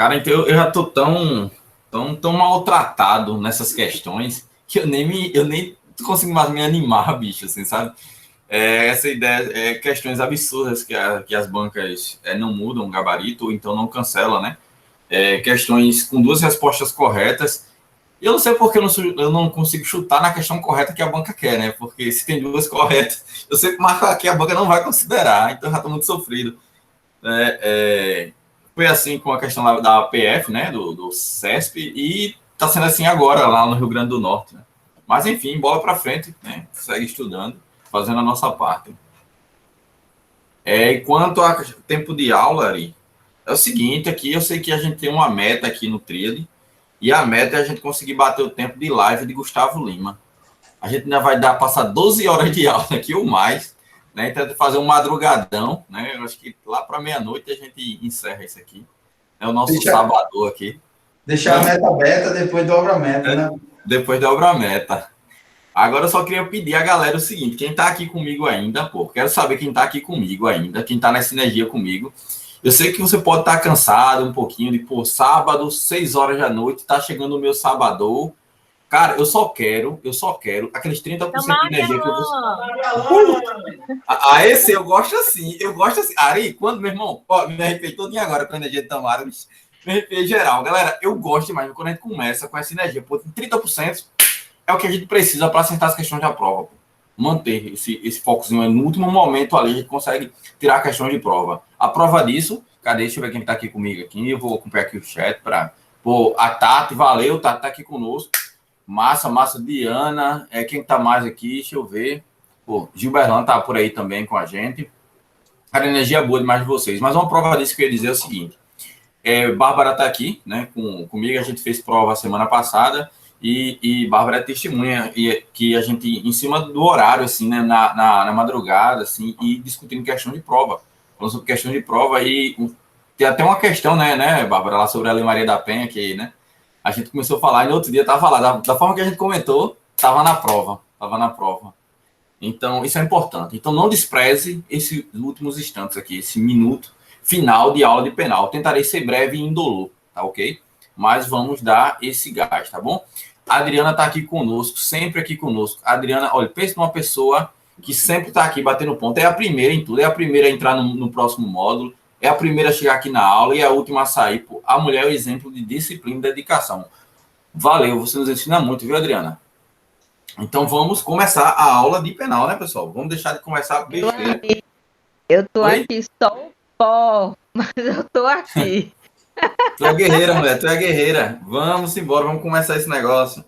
Cara, então eu já tô tão maltratado nessas questões que eu nem consigo mais me animar, bicho, assim, sabe? Essa ideia, questões absurdas que as bancas não mudam o gabarito, ou então não cancelam, né? Questões com duas respostas corretas. E eu não sei porque eu não consigo chutar na questão correta que a banca quer, né? Porque se tem duas corretas, eu sei que a banca não vai considerar, então já tô muito sofrido. É, foi assim com a questão da APF, né, do CESP, e está sendo assim agora lá no Rio Grande do Norte. Né? Mas enfim, bola para frente, né? Segue estudando, fazendo a nossa parte. E quanto ao tempo de aula, Ari, é o seguinte, aqui eu sei que a gente tem uma meta aqui no Tríade, e a meta é a gente conseguir bater o tempo de live de Gustavo Lima. A gente ainda vai passar 12 horas de aula aqui ou mais, né? Então, fazer um madrugadão, né? Eu acho que lá para meia-noite a gente encerra isso aqui. É o nosso sábado aqui. Deixar a meta aberta, depois dobra a meta, né? Depois dobra a meta. Agora eu só queria pedir a galera o seguinte: quem tá aqui comigo ainda, pô, quero saber quem tá aqui comigo ainda, quem tá nessa energia comigo. Eu sei que você pode estar cansado um pouquinho de, pô, sábado, 6 horas da noite, tá chegando o meu sabadão. Cara, eu só quero aqueles 30% de energia que eu vou. Esse eu gosto assim, Ari, quando, meu irmão, ó, me arrepiei todinho agora com a energia de Tamara, me arrepiei geral. Galera, eu gosto demais quando a gente começa com essa energia. Pô, 30% é o que a gente precisa para acertar as questões da prova. Pô. Manter esse focozinho no último momento ali, a gente consegue tirar questões de prova. A prova disso, cadê? Deixa eu ver quem tá aqui comigo aqui. Eu vou acompanhar aqui o chat para. Pô, a Tati, valeu, Tati tá aqui conosco. Massa, Diana. Quem tá mais aqui? Deixa eu ver. Pô, Gilberlan tá por aí também com a gente. Cara, energia boa demais de vocês. Mas uma prova disso que eu ia dizer é o seguinte. Bárbara tá aqui, né? Comigo a gente fez prova semana passada e Bárbara é testemunha que a gente, em cima do horário, assim, né? Na madrugada, assim, e discutindo questão de prova. Falando sobre questão de prova e tem até uma questão, né, Bárbara, lá sobre a Lei Maria da Penha, que, né? A gente começou a falar e no outro dia estava lá. Da forma que a gente comentou, estava na prova. Então, isso é importante. Então, não despreze esses últimos instantes aqui, esse minuto final de aula de penal. Tentarei ser breve e indolor, tá ok? Mas vamos dar esse gás, tá bom? A Adriana está aqui conosco, sempre aqui conosco. A Adriana, olha, pense numa pessoa que sempre está aqui batendo ponto. É a primeira em tudo, é a primeira a entrar no próximo módulo, é a primeira a chegar aqui na aula e a última a sair. Pô, a mulher é o exemplo de disciplina e dedicação. Valeu, você nos ensina muito, viu, Adriana? Então vamos começar a aula de penal, né, pessoal? Vamos deixar de começar besteira. Eu tô aqui só o pó, mas eu tô aqui. Tu é guerreira, mulher, tu é guerreira. Vamos embora, vamos começar esse negócio.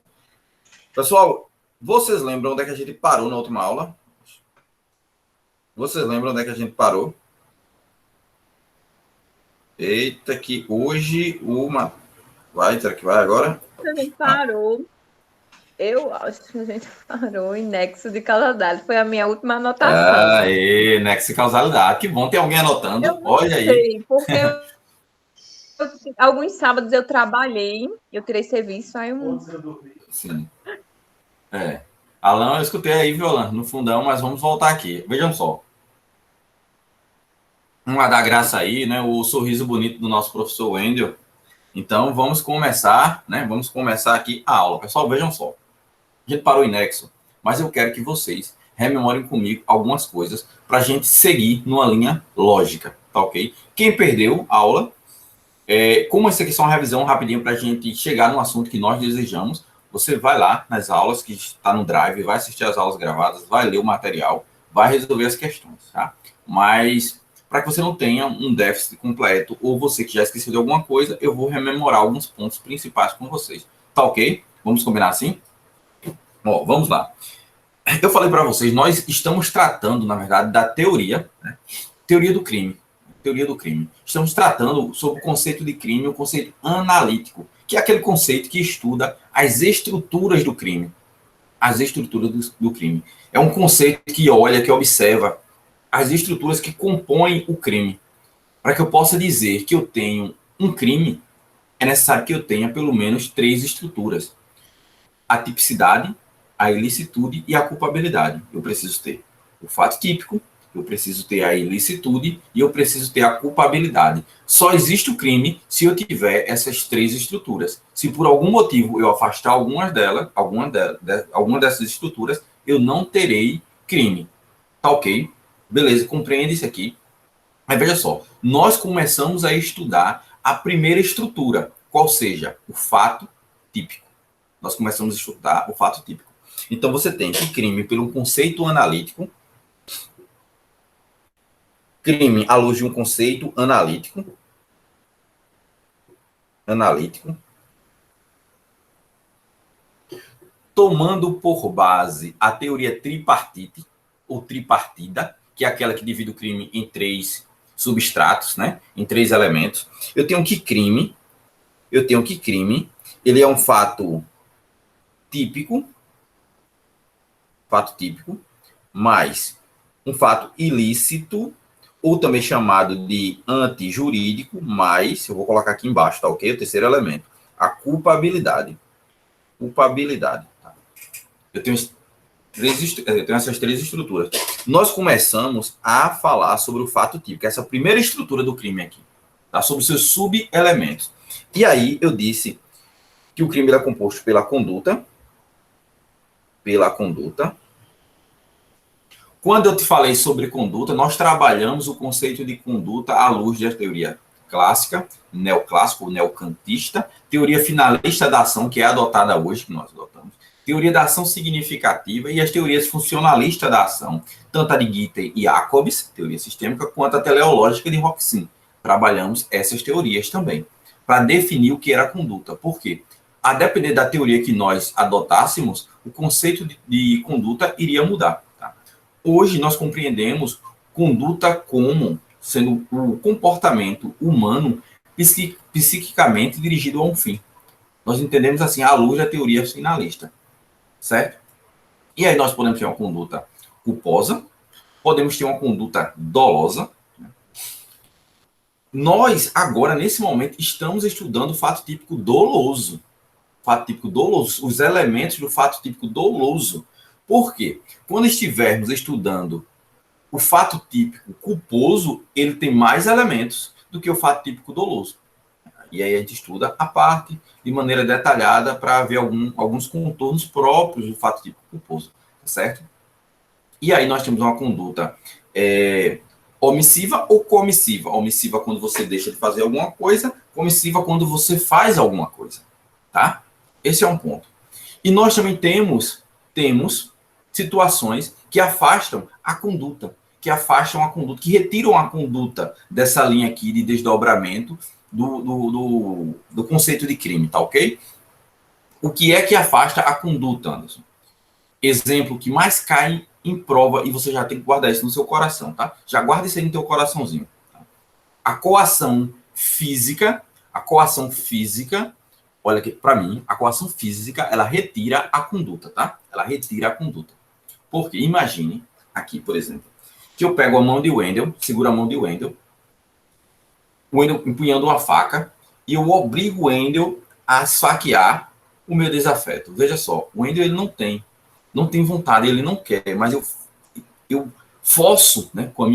Pessoal, vocês lembram onde é que a gente parou na última aula? Vocês lembram onde é que a gente parou? Eita, que hoje uma... será que vai agora? A gente parou. Eu acho que a gente parou em nexo de causalidade. Foi a minha última anotação. Nexo de causalidade. Que bom ter alguém anotando. Eu não Olha sei, aí. porque alguns sábados eu trabalhei, eu tirei serviço, aí eu... Sim. Alan, eu escutei aí, viu, Alan, no fundão, mas vamos voltar aqui. Vejam só. Vamos dar graça aí, né? O sorriso bonito do nosso professor Wendel. Então, vamos começar, né? Vamos começar aqui a aula. Pessoal, vejam só. A gente parou em nexo, mas eu quero que vocês rememorem comigo algumas coisas para a gente seguir numa linha lógica, tá ok? Quem perdeu a aula, como isso aqui é só uma revisão rapidinho para a gente chegar no assunto que nós desejamos, você vai lá nas aulas que está no Drive, vai assistir as aulas gravadas, vai ler o material, vai resolver as questões, tá? Mas para que você não tenha um déficit completo ou você que já esqueceu de alguma coisa, eu vou rememorar alguns pontos principais com vocês, tá ok? Vamos combinar assim? Ó, vamos lá. Eu falei para vocês, nós estamos tratando, na verdade, da teoria, né? Teoria do crime. Estamos tratando sobre o conceito de crime, o conceito analítico, que é aquele conceito que estuda as estruturas do crime. As estruturas do crime. É um conceito que olha, que observa as estruturas que compõem o crime. Para que eu possa dizer que eu tenho um crime, é necessário que eu tenha pelo menos 3 estruturas. A tipicidade, a ilicitude e a culpabilidade. Eu preciso ter o fato típico, Eu preciso ter a ilicitude e eu preciso ter a culpabilidade. Só existe o crime se eu tiver essas três estruturas. Se por algum motivo eu afastar alguma dessas estruturas, eu não terei crime. Tá ok? Beleza, compreende isso aqui. Mas veja só, nós começamos a estudar a primeira estrutura, qual seja o fato típico. Nós começamos a estudar o fato típico. Então você tem que crime pelo conceito analítico, crime à luz de um conceito analítico, tomando por base a teoria tripartite, ou tripartida, que é aquela que divide o crime em três substratos, né? Em três elementos. Eu tenho que crime, ele é um fato típico, mais um fato ilícito, ou também chamado de antijurídico, mais, eu vou colocar aqui embaixo, tá ok? O terceiro elemento, a culpabilidade. Tá? Eu tenho essas três estruturas. Nós começamos a falar sobre o fato típico, essa primeira estrutura do crime aqui, tá? Sobre os seus subelementos. E aí eu disse que o crime é composto pela conduta. Quando eu te falei sobre conduta, nós trabalhamos o conceito de conduta à luz da teoria clássica, neoclássica ou neocantista, teoria finalista da ação, que é adotada hoje, que nós adotamos, teoria da ação significativa e as teorias funcionalistas da ação, tanto a de Gitter e Jacobs, teoria sistêmica, quanto a teleológica de Roxin. Trabalhamos essas teorias também, para definir o que era conduta. Por quê? A depender da teoria que nós adotássemos, o conceito de conduta iria mudar. Tá? Hoje nós compreendemos conduta como sendo o comportamento humano psiquicamente dirigido a um fim. Nós entendemos assim à luz da teoria finalista, certo? E aí nós podemos ter uma conduta culposa, podemos ter uma conduta dolosa. Nós agora nesse momento estamos estudando o fato típico doloso. Fato típico doloso, os elementos do fato típico doloso. Por quê? Quando estivermos estudando o fato típico culposo, ele tem mais elementos do que o fato típico doloso. E aí a gente estuda a parte de maneira detalhada para ver alguns contornos próprios do fato típico culposo, certo? E aí nós temos uma conduta omissiva ou comissiva. Omissiva quando você deixa de fazer alguma coisa, comissiva quando você faz alguma coisa, tá? Esse é um ponto. E nós também temos situações que afastam a conduta, que retiram a conduta dessa linha aqui de desdobramento do conceito de crime, tá ok? O que é que afasta a conduta, Anderson? Exemplo que mais cai em prova, e você já tem que guardar isso no seu coração, tá? Já guarda isso aí no teu coraçãozinho. Tá? A coação física, olha aqui, para mim, a coação física, ela retira a conduta, tá? Ela retira a conduta. Porque imagine, aqui, por exemplo, que eu pego a mão de Wendel, seguro a mão de Wendel, o Wendel empunhando uma faca, e eu obrigo o Wendel a esfaquear o meu desafeto. Veja só, o Wendel ele não tem vontade, ele não quer, mas eu forço, né, com a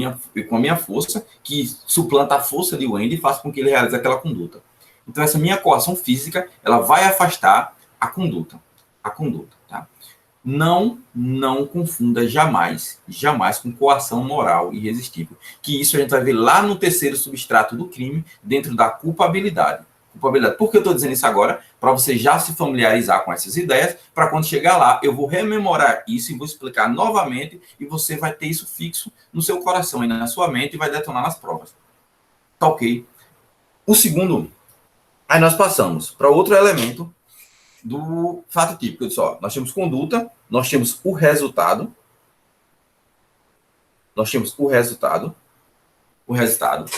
minha força, que suplanta a força de Wendel e faço com que ele realize aquela conduta. Então, essa minha coação física, ela vai afastar a conduta, tá? Não confunda jamais com coação moral irresistível. Que isso a gente vai ver lá no terceiro substrato do crime, dentro da culpabilidade. Por que eu estou dizendo isso agora? Para você já se familiarizar com essas ideias, para quando chegar lá, eu vou rememorar isso e vou explicar novamente, e você vai ter isso fixo no seu coração e na sua mente e vai detonar nas provas. Tá ok? O segundo... Aí nós passamos para outro elemento do fato típico. Eu disse, ó, nós temos conduta, nós temos o resultado,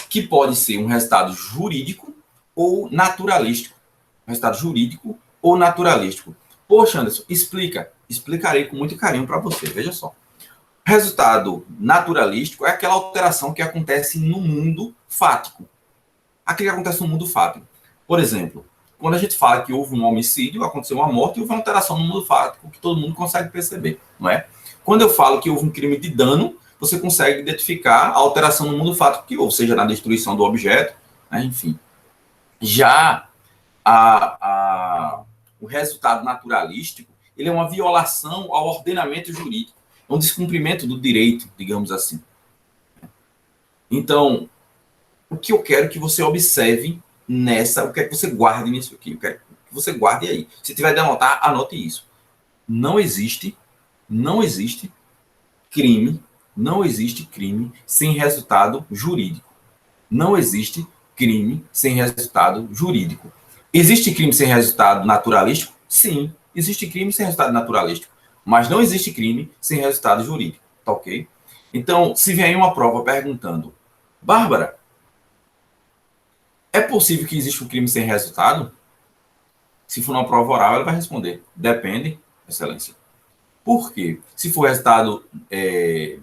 que pode ser um resultado jurídico ou naturalístico. Poxa, Anderson, explicarei com muito carinho para você, veja só. Resultado naturalístico é aquela alteração que acontece no mundo fático. Aquilo que acontece no mundo fático. Por exemplo, quando a gente fala que houve um homicídio, aconteceu uma morte, houve uma alteração no mundo fático, que todo mundo consegue perceber, não é? Quando eu falo que houve um crime de dano, você consegue identificar a alteração no mundo fático que houve, seja na destruição do objeto, né, enfim. Já o resultado naturalístico, ele é uma violação ao ordenamento jurídico, é um descumprimento do direito, digamos assim. Então, o que eu quero que você observe nessa, o que é que você guarde nisso aqui, eu quero que você guarde aí. Se tiver de anotar, anote isso. Não existe crime, não existe crime sem resultado jurídico. Não existe crime sem resultado jurídico. Existe crime sem resultado naturalístico? Sim, existe crime sem resultado naturalístico. Mas não existe crime sem resultado jurídico, tá ok? Então, se vem aí uma prova perguntando, Bárbara, é possível que exista um crime sem resultado? Se for uma prova oral, ela vai responder, depende, excelência. Por quê? Se for resultado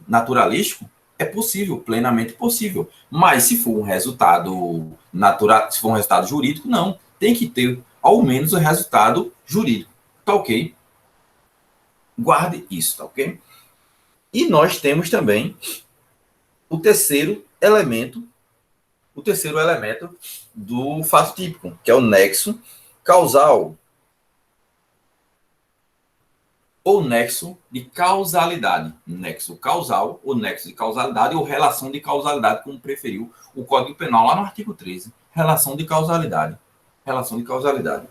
naturalístico, é possível, plenamente possível. Mas se for um resultado natural, se for um resultado jurídico, não. Tem que ter ao menos o resultado jurídico. Tá ok? Guarde isso, tá ok? E nós temos também o terceiro elemento do fato típico, que é o nexo causal. Ou nexo de causalidade. Nexo causal, ou nexo de causalidade, ou relação de causalidade, como preferiu o Código Penal lá no artigo 13. Relação de causalidade. Relação de causalidade.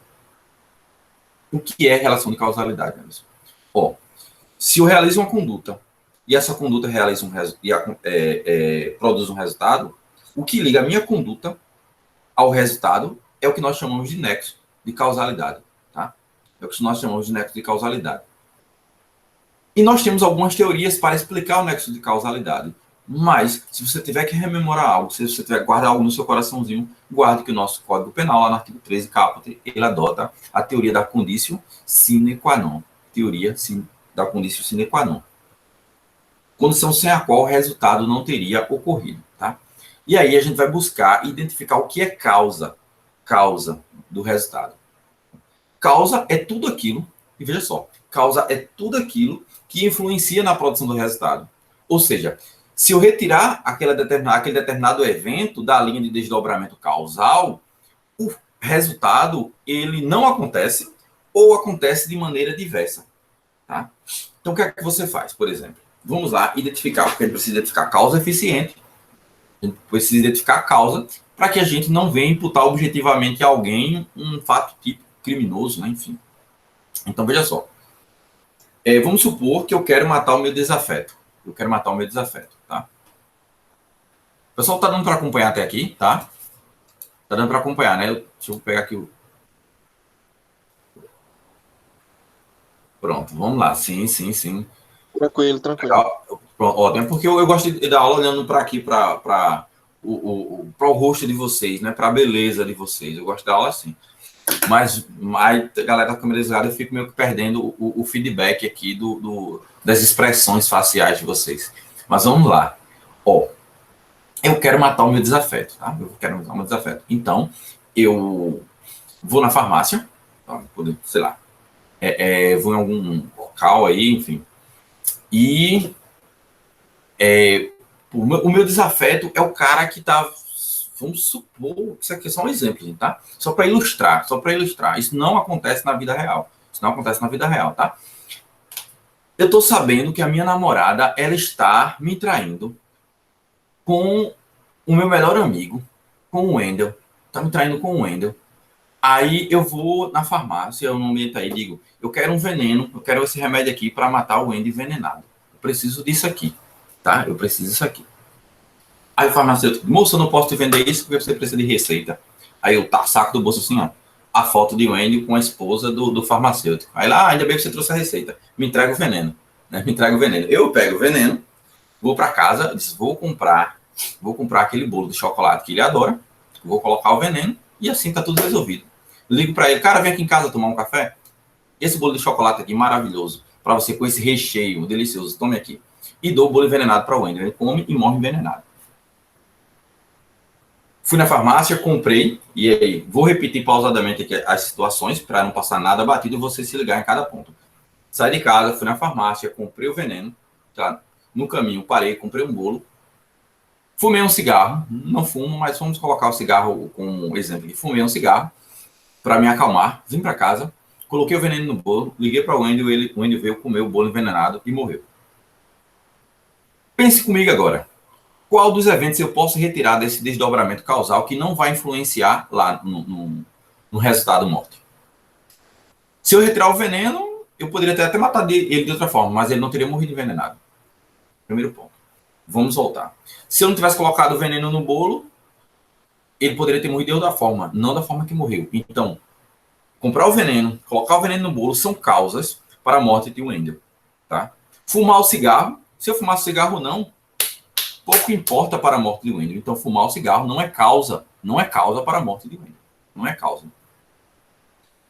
O que é relação de causalidade, Anderson? Se eu realizo uma conduta e essa conduta produz um resultado, o que liga a minha conduta ao resultado é o que nós chamamos de nexo de causalidade. Tá? É o que nós chamamos de nexo de causalidade. E nós temos algumas teorias para explicar o nexo de causalidade. Mas, se você tiver que rememorar algo, se você tiver que guardar algo no seu coraçãozinho, guarde que o nosso Código Penal, lá no artigo 13, caput, ele adota a teoria da conditio sine qua non. Teoria da conditio sine qua non. Condição sem a qual o resultado não teria ocorrido. Tá? E aí a gente vai buscar identificar o que é causa do resultado. Causa é tudo aquilo, e veja só, causa é tudo aquilo que influencia na produção do resultado. Ou seja, se eu retirar aquele determinado evento da linha de desdobramento causal, o resultado ele não acontece ou acontece de maneira diversa. Tá? Então, o que é que você faz, por exemplo? Vamos lá identificar, porque a gente precisa identificar causa eficiente, a gente precisa identificar a causa para que a gente não venha imputar objetivamente a alguém um fato tipo criminoso, né? Enfim. Então, veja só. Vamos supor que eu quero matar o meu desafeto. Tá? O pessoal tá dando para acompanhar até aqui, tá? Tá dando para acompanhar, né? Deixa eu pegar aqui o... Pronto, vamos lá. Sim. Tranquilo. Pronto, ótimo. Porque eu gosto de dar aula olhando para aqui, para o rosto de vocês, né? Para a beleza de vocês. Eu gosto de dar aula assim. Mas a galera da câmera desligada, eu fico meio que perdendo o feedback aqui das expressões faciais de vocês. Mas vamos lá. Eu quero matar o meu desafeto, tá? Então, eu vou na farmácia, tá? Sei lá, vou em algum local aí, enfim. E o meu desafeto é o cara que tá... Vamos supor que isso aqui é só um exemplo, tá? Só para ilustrar. Isso não acontece na vida real. Tá? Eu estou sabendo que a minha namorada, ela está me traindo com o meu melhor amigo, com o Wendel. Está me traindo com o Wendel. Aí eu vou na farmácia, eu não meto aí, digo, eu quero um veneno, eu quero esse remédio aqui para matar o Wendel envenenado. Eu preciso disso aqui, tá? Aí o farmacêutico, moça, eu não posso te vender isso porque você precisa de receita. Aí eu saco do bolso assim, ó, a foto de Wendel com a esposa do farmacêutico. Aí lá, ainda bem que você trouxe a receita. Me entrega o veneno. Né? Eu pego o veneno, vou para casa, vou comprar aquele bolo de chocolate que ele adora, vou colocar o veneno e assim tá tudo resolvido. Eu ligo para ele, cara, vem aqui em casa tomar um café. Esse bolo de chocolate aqui, maravilhoso, para você com esse recheio delicioso, tome aqui. E dou o bolo envenenado para o Wendel. Ele come e morre envenenado. Fui na farmácia, comprei, e aí vou repetir pausadamente aqui as situações para não passar nada batido e você se ligar em cada ponto. Saí de casa, fui na farmácia, comprei o veneno, tá? No caminho, parei, comprei um bolo, fumei um cigarro, não fumo, mas vamos colocar o cigarro como exemplo. Fumei um cigarro para me acalmar, vim para casa, coloquei o veneno no bolo, liguei para o Wendel, o Wendel veio comer o bolo envenenado e morreu. Pense comigo agora. Qual dos eventos eu posso retirar desse desdobramento causal que não vai influenciar lá no resultado morte? Se eu retirar o veneno, eu poderia até matar ele de outra forma, mas ele não teria morrido envenenado. Primeiro ponto. Vamos voltar. Se eu não tivesse colocado o veneno no bolo, ele poderia ter morrido de outra forma, não da forma que morreu. Então, comprar o veneno, colocar o veneno no bolo são causas para a morte de Wendel. Tá? Fumar o cigarro, se eu fumasse o cigarro ou não, pouco importa para a morte de Wendel. Então, fumar o cigarro não é causa para a morte de Wendel. Não é causa.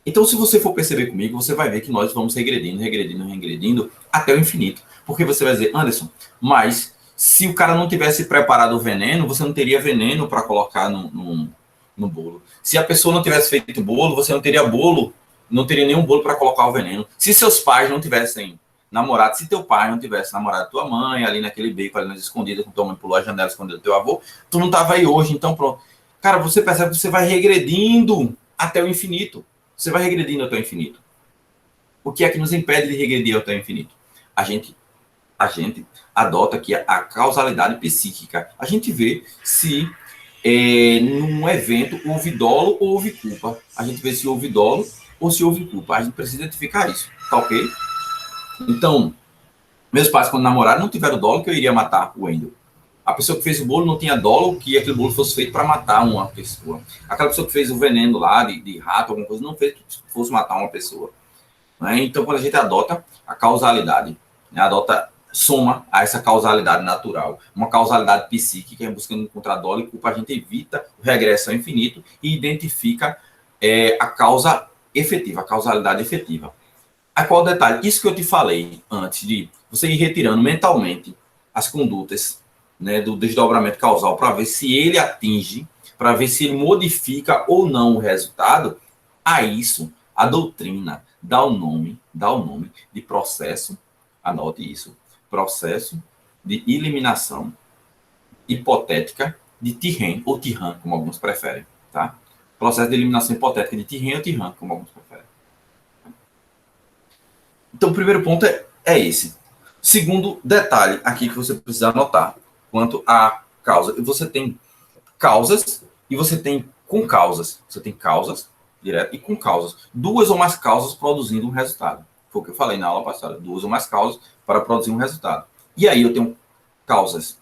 Então, se você for perceber comigo, você vai ver que nós vamos regredindo até o infinito. Porque você vai dizer, Anderson, mas se o cara não tivesse preparado o veneno, você não teria veneno para colocar no bolo. Se a pessoa não tivesse feito bolo, você não teria bolo, não teria nenhum bolo para colocar o veneno. Se seus pais não tivessem namorado, se teu pai não tivesse namorado tua mãe, ali naquele beco, ali nas escondidas, com tua mãe pulou a janela, escondendo teu avô, tu não tava aí hoje, então pronto. Cara, você percebe que você vai regredindo até o infinito. Você vai regredindo até o infinito. O que é que nos impede de regredir até o infinito? A gente adota aqui a causalidade psíquica. A gente vê se num evento houve dolo ou houve culpa. A gente vê se houve dolo ou se houve culpa. A gente precisa identificar isso, tá ok? Então, meus pais, quando namoraram, não tiveram dolo que eu iria matar o Wendel. A pessoa que fez o bolo não tinha dolo que aquele bolo fosse feito para matar uma pessoa. Aquela pessoa que fez o veneno lá de rato, alguma coisa, não fez que fosse matar uma pessoa. Né? Então, quando a gente adota a causalidade, né, soma a essa causalidade natural, uma causalidade psíquica, buscando encontrar dolo e culpa, a gente evita o regresso ao infinito e identifica a causa efetiva, a causalidade efetiva. A qual detalhe? Isso que eu te falei antes de você ir retirando mentalmente as condutas, né, do desdobramento causal para ver se ele atinge, para ver se ele modifica ou não o resultado, a isso a doutrina dá o nome de processo, anote isso, processo de eliminação hipotética de Tirren, ou Tirran, como alguns preferem, tá? Processo de eliminação hipotética de Tirren ou Tirran, como alguns preferem. Então, o primeiro ponto é esse. Segundo detalhe aqui que você precisa anotar, quanto à causa. Você tem causas e você tem concausas. Você tem causas direto e concausas. Duas ou mais causas produzindo um resultado. Foi o que eu falei na aula passada. Duas ou mais causas para produzir um resultado. E aí eu tenho causas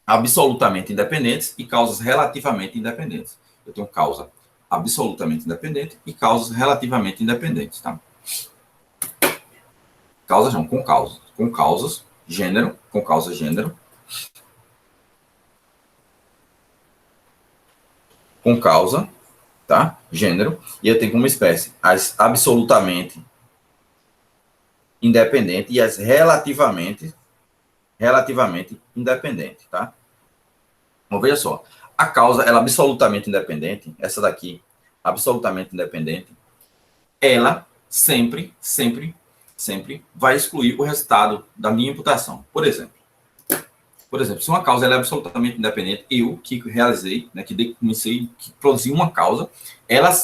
absolutamente independentes e causas relativamente independentes. Eu tenho causa absolutamente independente e causas relativamente independentes, tá? Causas não, com causas, gênero, com causa gênero, com causa, tá? Gênero, e eu tenho como espécie as absolutamente independente e as relativamente independente, tá? Então, veja só, a causa, ela é absolutamente independente, essa daqui, absolutamente independente, ela sempre vai excluir o resultado da minha imputação. Por exemplo, se uma causa ela é absolutamente independente, eu que realizei, né, que produzi uma causa,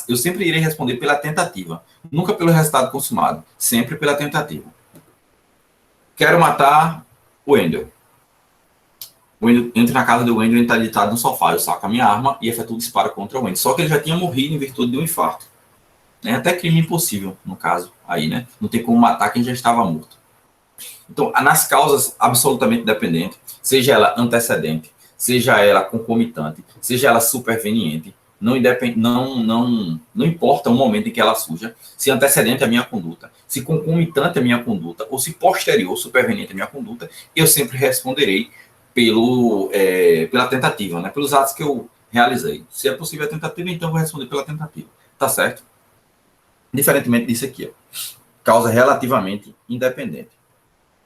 eu sempre irei responder pela tentativa, nunca pelo resultado consumado, sempre pela tentativa. Quero matar o Wendel. Entro na casa do Wendel, ele está deitado no sofá, eu saco a minha arma e efetuo o disparo contra o Wendel. Só que ele já tinha morrido em virtude de um infarto. É até crime impossível, no caso, aí, né? Não tem como matar quem já estava morto. Então, nas causas absolutamente dependentes, seja ela antecedente, seja ela concomitante, seja ela superveniente, não importa o momento em que ela surja, se antecedente é a minha conduta, se concomitante é a minha conduta, ou se posterior, superveniente é a minha conduta, eu sempre responderei pela tentativa, né? Pelos atos que eu realizei. Se é possível a tentativa, então eu vou responder pela tentativa. Tá certo? Diferentemente disso aqui, ó. Causa relativamente independente.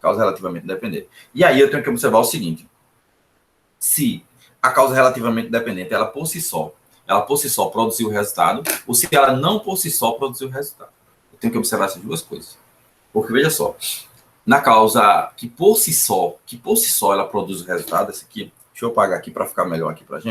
Causa relativamente independente. E aí eu tenho que observar o seguinte. Se a causa relativamente independente, ela por si só produziu o resultado, ou se ela não por si só produziu o resultado. Eu tenho que observar essas duas coisas. Porque, veja só, na causa que por si só ela produz o resultado, esse aqui, deixa eu apagar aqui para ficar melhor aqui para gente.